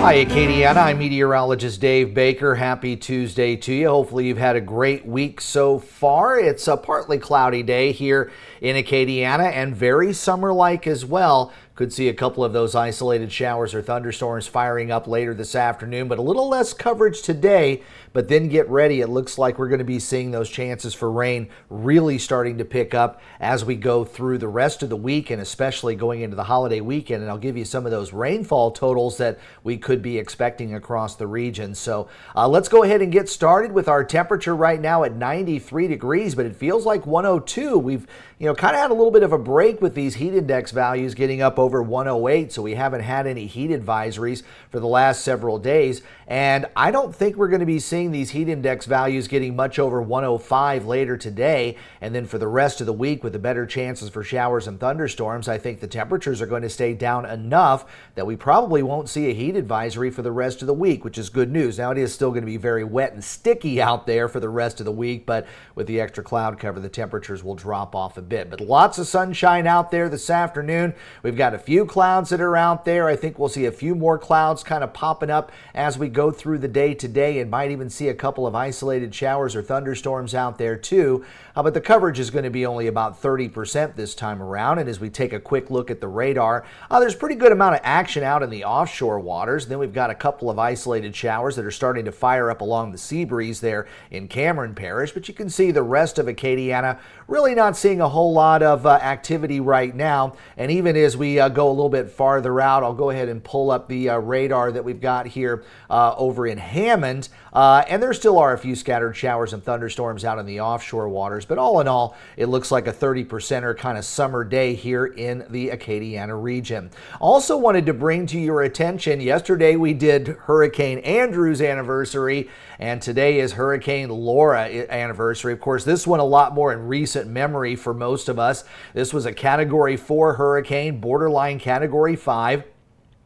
Hi, Acadiana. I'm Meteorologist Dave Baker. Happy Tuesday to you. Hopefully you've had a great week so far. It's a partly cloudy day here in Acadiana and very summer-like as well. Could see a couple of those isolated showers or thunderstorms firing up later this afternoon, but a little less coverage today. But then get ready. It looks like we're going to be seeing those chances for rain really starting to pick up as we go through the rest of the week and especially going into the holiday weekend. And I'll give you some of those rainfall totals that we could be expecting across the region. So let's go ahead and get started with our temperature right now at 93 degrees, but it feels like 102. We've kind of had a little bit of a break with these heat index values getting up over 108, so we haven't had any heat advisories for the last several days. And I don't think we're going to be seeing these heat index values getting much over 105 later today. And then for the rest of the week, with the better chances for showers and thunderstorms, I think the temperatures are going to stay down enough that we probably won't see a heat advisory for the rest of the week, which is good news. Now, it is still going to be very wet and sticky out there for the rest of the week, but with the extra cloud cover, the temperatures will drop off a bit. But lots of sunshine out there this afternoon. We've got a few clouds that are out there. I think we'll see a few more clouds kind of popping up as we go through the day today, and might even see a couple of isolated showers or thunderstorms out there too. But the coverage is going to be only about 30% this time around. And as we take a quick look at the radar, there's a pretty good amount of action out in the offshore waters. Then we've got a couple of isolated showers that are starting to fire up along the sea breeze there in Cameron Parish. But you can see the rest of Acadiana really not seeing a whole lot of activity right now. And even as we go a little bit farther out, I'll go ahead and pull up the radar that we've got here over in Hammond. And there still are a few scattered showers and thunderstorms out in the offshore waters. But all in all, it looks like a 30%er kind of summer day here in the Acadiana region. Also wanted to bring to your attention, yesterday we did Hurricane Andrew's anniversary, and today is Hurricane Laura anniversary. Of course, this one a lot more in recent memory for most of us. This was a Category 4 hurricane, borderline Category 5.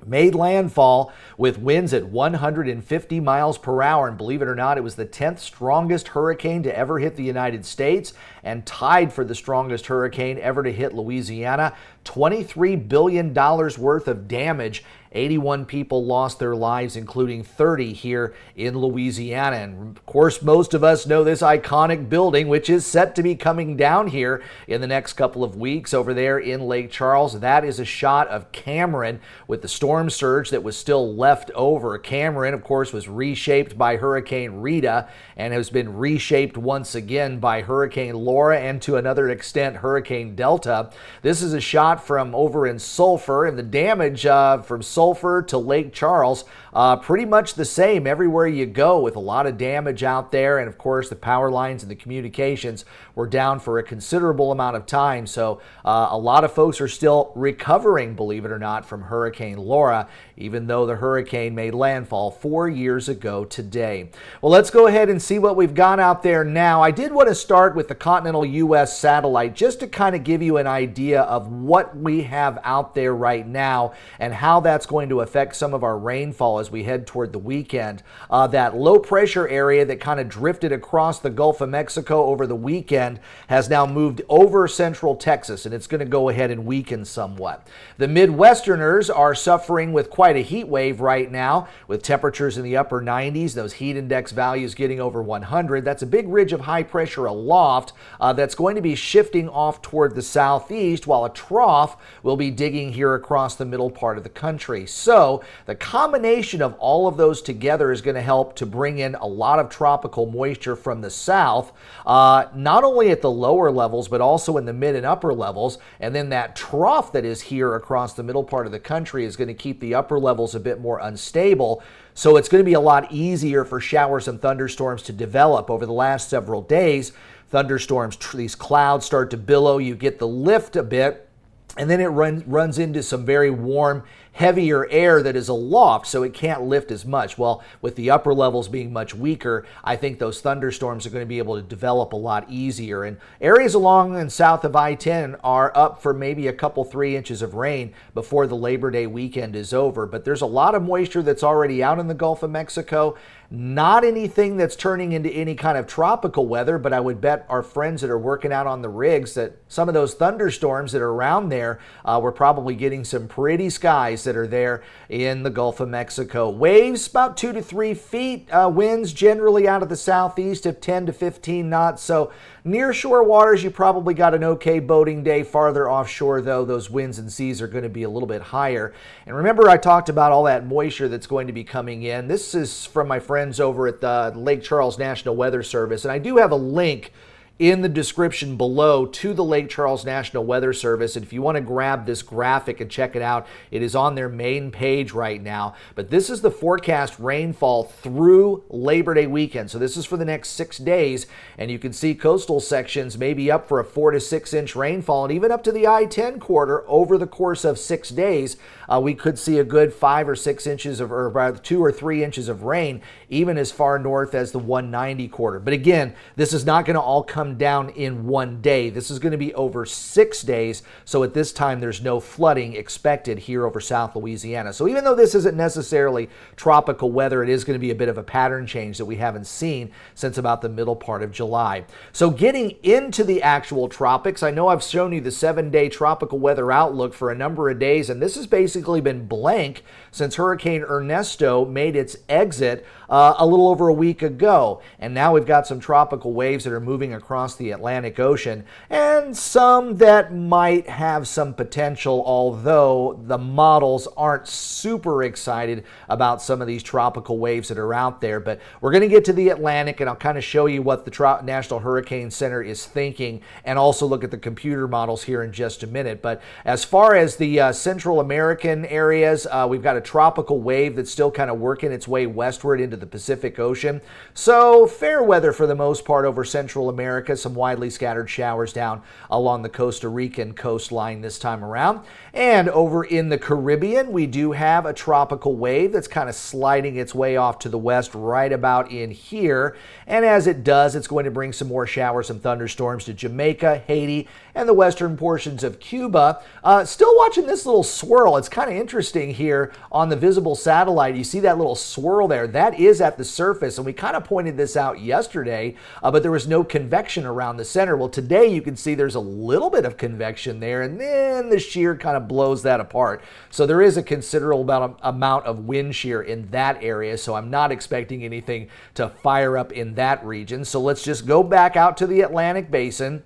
Made landfall with winds at 150 miles per hour. And believe it or not, it was the 10th strongest hurricane to ever hit the United States and tied for the strongest hurricane ever to hit Louisiana. $23 billion worth of damage. 81 people lost their lives, including 30 here in Louisiana. And of course, most of us know this iconic building, which is set to be coming down here in the next couple of weeks over there in Lake Charles. That is a shot of Cameron with the storm surge that was still left over. Cameron, of course, was reshaped by Hurricane Rita and has been reshaped once again by Hurricane Laura and to another extent Hurricane Delta. This is a shot from over in Sulphur, and the damage from Sulphur to Lake Charles, pretty much the same everywhere you go, with a lot of damage out there. And of course, the power lines and the communications were down for a considerable amount of time. So a lot of folks are still recovering, believe it or not, from Hurricane Laura, even though the hurricane made landfall 4 years ago today. Well, let's go ahead and see what we've got out there now. I did want to start with the continental U.S. satellite just to kind of give you an idea of what we have out there right now and how that's going to affect some of our rainfall as we head toward the weekend. That low pressure area that kind of drifted across the Gulf of Mexico over the weekend has now moved over central Texas, and it's going to go ahead and weaken somewhat. The Midwesterners are suffering with quite a heat wave right now, with temperatures in the upper 90s, those heat index values getting over 100. That's a big ridge of high pressure aloft that's going to be shifting off toward the southeast, while a trough will be digging here across the middle part of the country. So the combination of all of those together is going to help to bring in a lot of tropical moisture from the south, not only at the lower levels, but also in the mid and upper levels. And then that trough that is here across the middle part of the country is going to keep the upper levels a bit more unstable. So it's going to be a lot easier for showers and thunderstorms to develop over the last several days. Thunderstorms, these clouds start to billow, you get the lift a bit, and then it runs into some very warm, heavier air that is aloft, so it can't lift as much. Well, with the upper levels being much weaker, I think those thunderstorms are going to be able to develop a lot easier. And areas along and south of I-10 are up for maybe a couple 3 inches of rain before the Labor Day weekend is over. But there's a lot of moisture that's already out in the Gulf of Mexico, Not anything that's turning into any kind of tropical weather, but I would bet our friends that are working out on the rigs that some of those thunderstorms that are around there, we're probably getting some pretty skies that are there in the Gulf of Mexico. Waves about 2 to 3 feet, winds generally out of the southeast of 10 to 15 knots. So near shore waters, you probably got an okay boating day. Farther offshore, though, those winds and seas are going to be a little bit higher. And remember, I talked about all that moisture that's going to be coming in. This is from my friends over at the Lake Charles National Weather Service, and I do have a link in the description below to the Lake Charles National Weather Service. And if you want to grab this graphic and check it out, it is on their main page right now. But this is the forecast rainfall through Labor Day weekend. So this is for the next 6 days. And you can see coastal sections maybe up for a 4 to 6 inch rainfall, and even up to the I-10 corridor over the course of 6 days. We could see a good 5 or 6 inches of, or about 2 or 3 inches of rain, even as far north as the 190 corridor. But again, this is not going to all come down in one day. This is going to be over 6 days. So at this time, there's no flooding expected here over South Louisiana. So even though this isn't necessarily tropical weather, it is going to be a bit of a pattern change that we haven't seen since about the middle part of July. So getting into the actual tropics, I know I've shown you the 7-day tropical weather outlook for a number of days, and this has basically been blank since Hurricane Ernesto made its exit a little over a week ago. And now we've got some tropical waves that are moving across the Atlantic Ocean, and some that might have some potential, although the models aren't super excited about some of these tropical waves that are out there. But we're going to get to the Atlantic, and I'll kind of show you what the National Hurricane Center is thinking, and also look at the computer models here in just a minute. But as far as the Central American areas, we've got a tropical wave that's still kind of working its way westward into the Pacific Ocean. So fair weather for the most part over Central America. Some widely scattered showers down along the Costa Rican coastline this time around. And over in the Caribbean, we do have a tropical wave that's kind of sliding its way off to the west right about in here. And as it does, it's going to bring some more showers and thunderstorms to Jamaica, Haiti, and the western portions of Cuba. Still watching this little swirl. It's kind of interesting here on the visible satellite. You see that little swirl there? That is at the surface, and we kind of pointed this out yesterday, but there was no convection around the center. Well, today you can see there's a little bit of convection there, and then the shear kind of blows that apart. So there is a considerable amount of wind shear in that area, so I'm not expecting anything to fire up in that region. So let's just go back out to the Atlantic Basin.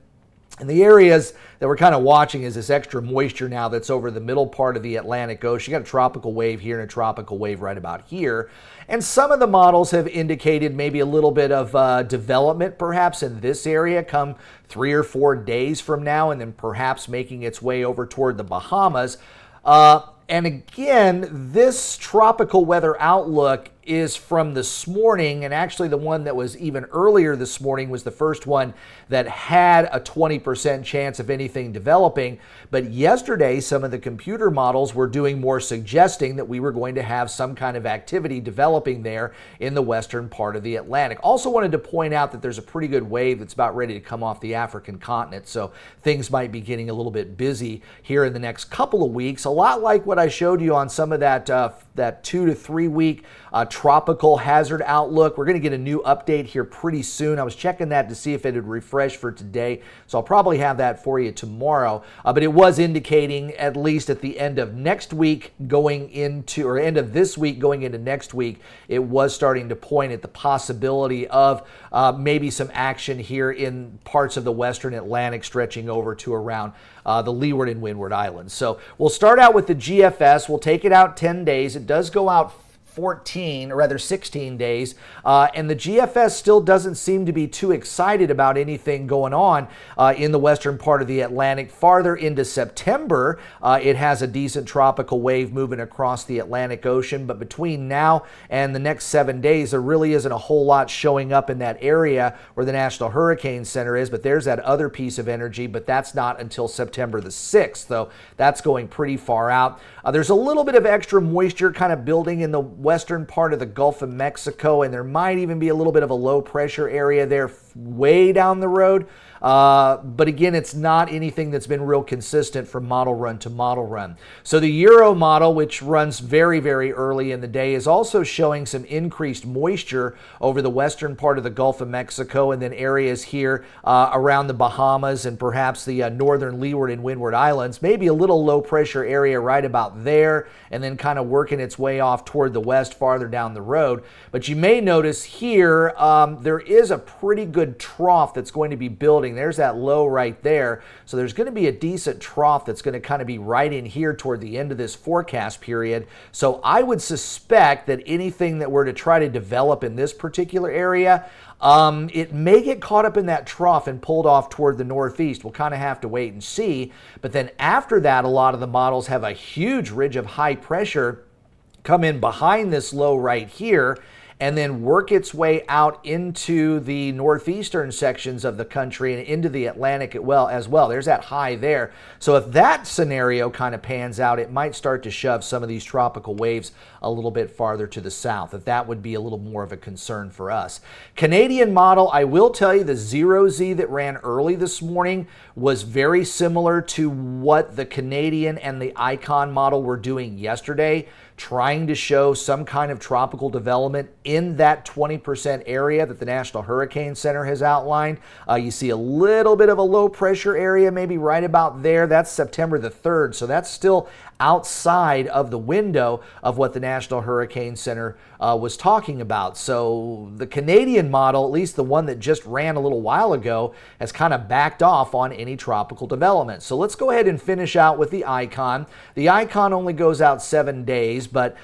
And the areas that we're kind of watching is this extra moisture now that's over the middle part of the Atlantic Ocean. You got a tropical wave here and a tropical wave right about here. And some of the models have indicated maybe a little bit of development perhaps in this area come 3 or 4 days from now, and then perhaps making its way over toward the Bahamas. And again, this tropical weather outlook is from this morning, and actually the one that was even earlier this morning was the first one that had a 20% chance of anything developing. But yesterday, some of the computer models were doing more suggesting that we were going to have some kind of activity developing there in the western part of the Atlantic. Also wanted to point out that there's a pretty good wave that's about ready to come off the African continent, so things might be getting a little bit busy here in the next couple of weeks. A lot like what I showed you on some of that 2 to 3 week tropical hazard outlook. We're going to get a new update here pretty soon. I was checking that to see if it had refreshed for today, so I'll probably have that for you tomorrow. But it was indicating, at least at the end of next week going into, or end of this week going into next week, it was starting to point at the possibility of maybe some action here in parts of the western Atlantic stretching over to around the Leeward and Windward Islands. So we'll start out with the GFS. We'll take it out 10 days. It does go out 14, or rather 16 days, and the GFS still doesn't seem to be too excited about anything going on in the western part of the Atlantic. Farther into September, it has a decent tropical wave moving across the Atlantic Ocean, but between now and the next 7 days, there really isn't a whole lot showing up in that area where the National Hurricane Center is. But there's that other piece of energy, but that's not until September the 6th, though that's going pretty far out. There's a little bit of extra moisture kind of building in the western part of the Gulf of Mexico, and there might even be a little bit of a low pressure area there way down the road. But again, it's not anything that's been real consistent from model run to model run. So the Euro model, which runs very, very early in the day, is also showing some increased moisture over the western part of the Gulf of Mexico and then areas here around the Bahamas and perhaps the northern Leeward and Windward Islands. Maybe a little low pressure area right about there and then kind of working its way off toward the west farther down the road. But you may notice here there is a pretty good trough that's going to be building. There's that low right there. So there's going to be a decent trough that's going to kind of be right in here toward the end of this forecast period. So I would suspect that anything that we're to try to develop in this particular area, it may get caught up in that trough and pulled off toward the northeast. We'll kind of have to wait and see. But then after that, a lot of the models have a huge ridge of high pressure come in behind this low right here and then work its way out into the northeastern sections of the country and into the Atlantic as well. There's that high there. So if that scenario kind of pans out, it might start to shove some of these tropical waves a little bit farther to the south. That would be a little more of a concern for us. Canadian model, I will tell you the 0Z that ran early this morning was very similar to what the Canadian and the Icon model were doing yesterday, trying to show some kind of tropical development in that 20% area that the National Hurricane Center has outlined. You see a little bit of a low pressure area maybe right about there. That's September the 3rd, so that's still outside of the window of what the National Hurricane Center was talking about. So the Canadian model, at least the one that just ran a little while ago, has kind of backed off on any tropical development. So let's go ahead and finish out with the Icon. The Icon only goes out 7 days, but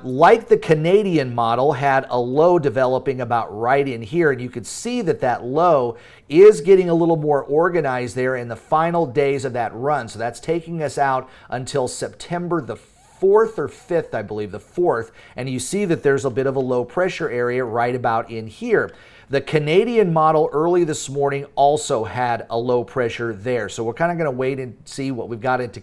like the Canadian model, had a low developing about right in here, and you could see that that low is getting a little more organized there in the final days of that run. So that's taking us out until September the 4th or 5th, I believe, the 4th, and you see that there's a bit of a low pressure area right about in here. The Canadian model early this morning also had a low pressure there. So we're kind of going to wait and see what we've got into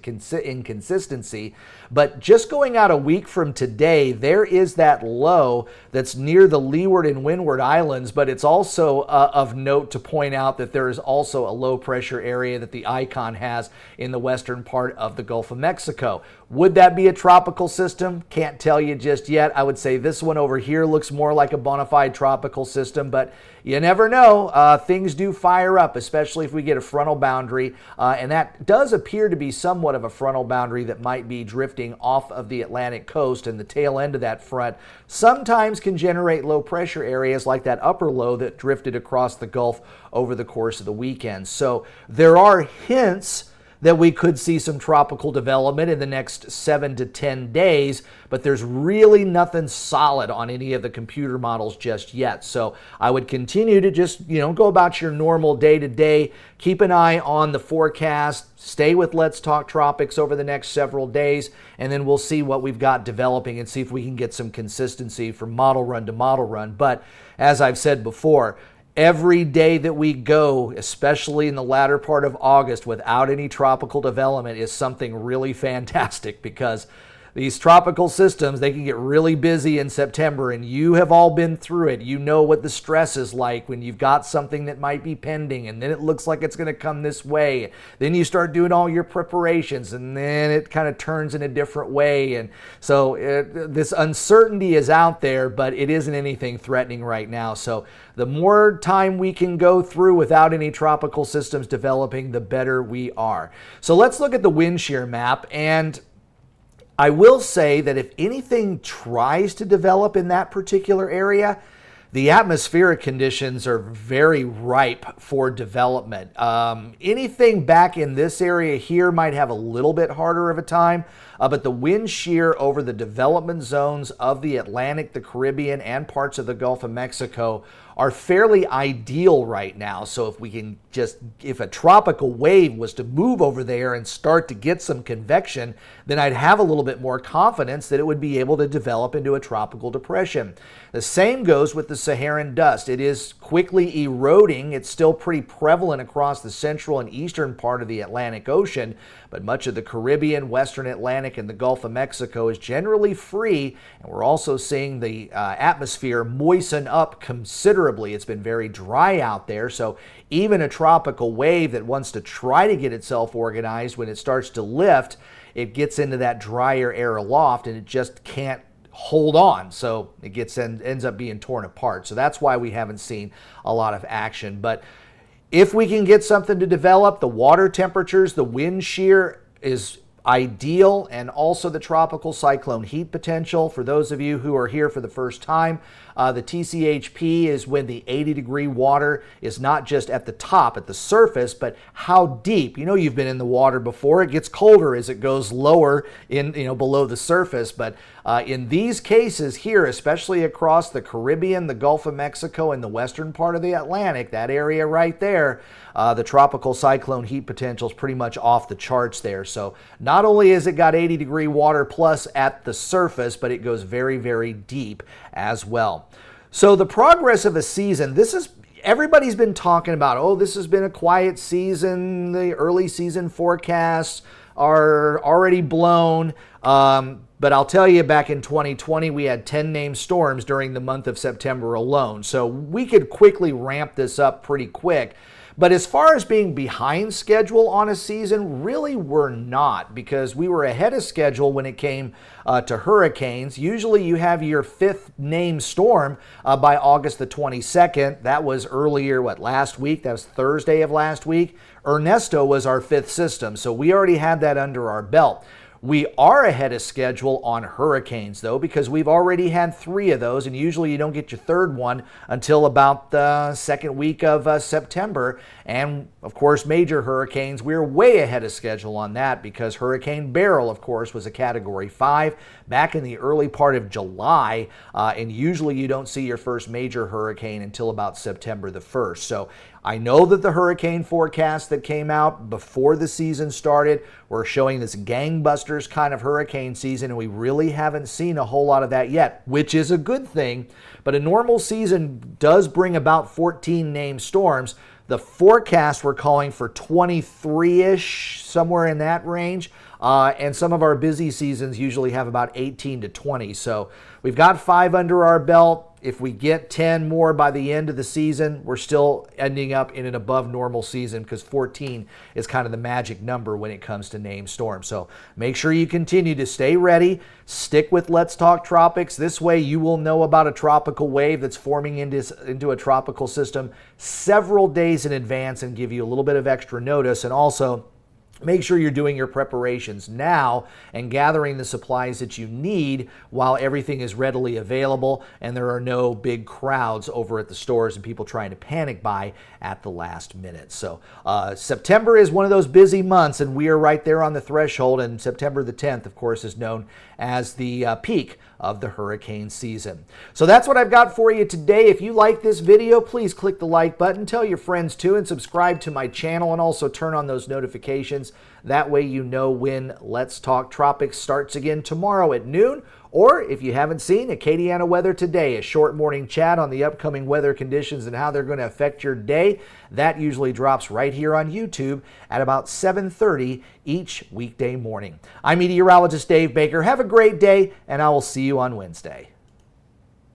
inconsistency. But just going out a week from today, there is that low that's near the Leeward and Windward Islands, but it's also of note to point out that there is also a low pressure area that the Icon has in the western part of the Gulf of Mexico. Would that be a tropical system? Can't tell you just yet. I would say this one over here looks more like a bona fide tropical system, but you never know. Things do fire up, especially if we get a frontal boundary, and that does appear to be somewhat of a frontal boundary that might be drifting off of the Atlantic coast, and the tail end of that front sometimes can generate low pressure areas like that upper low that drifted across the Gulf over the course of the weekend. So there are hints that we could see some tropical development in the next 7 to 10 days, but there's really nothing solid on any of the computer models just yet. So I would continue to just, go about your normal day-to-day, keep an eye on the forecast, stay with Let's Talk Tropics over the next several days, and then we'll see what we've got developing and see if we can get some consistency from model run to model run. But as I've said before, every day that we go, especially in the latter part of August, without any tropical development is something really fantastic, because these tropical systems, they can get really busy in September, and you have all been through it. You know what the stress is like when you've got something that might be pending, and then it looks like it's going to come this way. Then you start doing all your preparations, and then it kind of turns in a different way. And so this uncertainty is out there, but it isn't anything threatening right now. So the more time we can go through without any tropical systems developing, the better we are. So let's look at the wind shear map, and I will say that if anything tries to develop in that particular area, the atmospheric conditions are very ripe for development. Anything back in this area here might have a little bit harder of a time, but the wind shear over the development zones of the Atlantic, the Caribbean, and parts of the Gulf of Mexico are fairly ideal right now. So if we can if a tropical wave was to move over there and start to get some convection, then I'd have a little bit more confidence that it would be able to develop into a tropical depression. The same goes with the Saharan dust. It is quickly eroding. It's still pretty prevalent across the central and eastern part of the Atlantic Ocean, but much of the Caribbean, Western Atlantic, and the Gulf of Mexico is generally free, and we're also seeing the atmosphere moisten up considerably considerably. It's been very dry out there, so even a tropical wave that wants to try to get itself organized, when it starts to lift, it gets into that drier air aloft and it just can't hold on, so it ends up being torn apart. So that's why we haven't seen a lot of action. But if we can get something to develop, the water temperatures, the wind shear is ideal, and also the tropical cyclone heat potential. For those of you who are here for the first time, the TCHP is when the 80-degree water is not just at the top, at the surface, but how deep. You know, you've been in the water before. It gets colder as it goes lower in, below the surface. But in these cases here, especially across the Caribbean, the Gulf of Mexico, and the western part of the Atlantic, that area right there, the tropical cyclone heat potential is pretty much off the charts there. So not only has it got 80-degree water plus at the surface, but it goes very, very deep as well. So the progress of a season, everybody's been talking about, oh, this has been a quiet season. The early season forecasts are already blown. But I'll tell you, back in 2020, we had 10 named storms during the month of September alone. So we could quickly ramp this up pretty quick. But as far as being behind schedule on a season, really we're not, because we were ahead of schedule when it came to hurricanes. Usually you have your fifth named storm by August the 22nd. That was earlier, last week? That was Thursday of last week. Ernesto was our fifth system, so we already had that under our belt. We are ahead of schedule on hurricanes, though, because we've already had 3 of those, and usually you don't get your third one until about the second week of September. And, of course, major hurricanes, we're way ahead of schedule on that, because Hurricane Beryl, of course, was a Category 5 back in the early part of July, and usually you don't see your first major hurricane until about September the 1st. So I know that the hurricane forecast that came out before the season started were showing this gangbusters kind of hurricane season, and we really haven't seen a whole lot of that yet, which is a good thing. But a normal season does bring about 14 named storms. The forecasts were calling for 23-ish, somewhere in that range. And some of our busy seasons usually have about 18 to 20. So we've got 5 under our belt. If we get 10 more by the end of the season, we're still ending up in an above normal season, because 14 is kind of the magic number when it comes to named storms. So make sure you continue to stay ready. Stick with Let's Talk Tropics. This way you will know about a tropical wave that's forming into a tropical system several days in advance, and give you a little bit of extra notice. And also, make sure you're doing your preparations now and gathering the supplies that you need while everything is readily available and there are no big crowds over at the stores and people trying to panic buy at the last minute. So September is one of those busy months, and we are right there on the threshold. And September the 10th, of course, is known as the peak of the hurricane season. So that's what I've got for you today. If you like this video, please click the like button, tell your friends too, and subscribe to my channel, and also turn on those notifications. That way you know when Let's Talk Tropics starts again tomorrow at noon. Or if you haven't seen Acadiana Weather Today, a short morning chat on the upcoming weather conditions and how they're going to affect your day, that usually drops right here on YouTube at about 7:30 each weekday morning. I'm Meteorologist Dave Baker. Have a great day, and I will see you on Wednesday.